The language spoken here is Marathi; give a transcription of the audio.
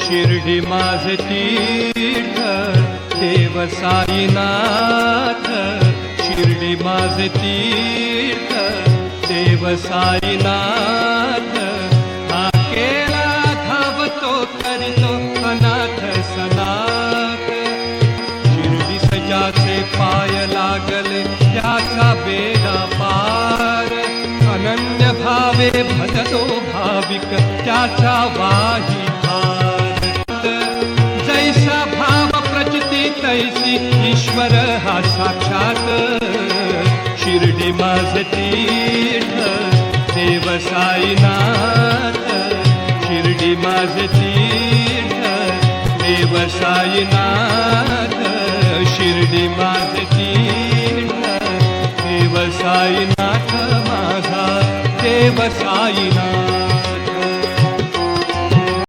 शिर्डी माझे तीर्थ देव साईनाथ, शिर्डी माझे तीर्थ देव साईनाथ, हाकेला धावतो करितो अनाथ सनाथ, शिर्डी सजाचे पाय लागले त्याचा बेडा पार, अनन्य भावे भजतो भाविक त्याचा वाही भार, जैसा भाव प्रचिती तैसी ईश्वर हा साक्षात, शिर्डी माझे तीर्थ देव साईनाथ, शिर्डी माझे तीर्थ देव साईनाथ, शिर्डी माझे तीर्थ देव साईनाथ, माझा देव साईनाथ.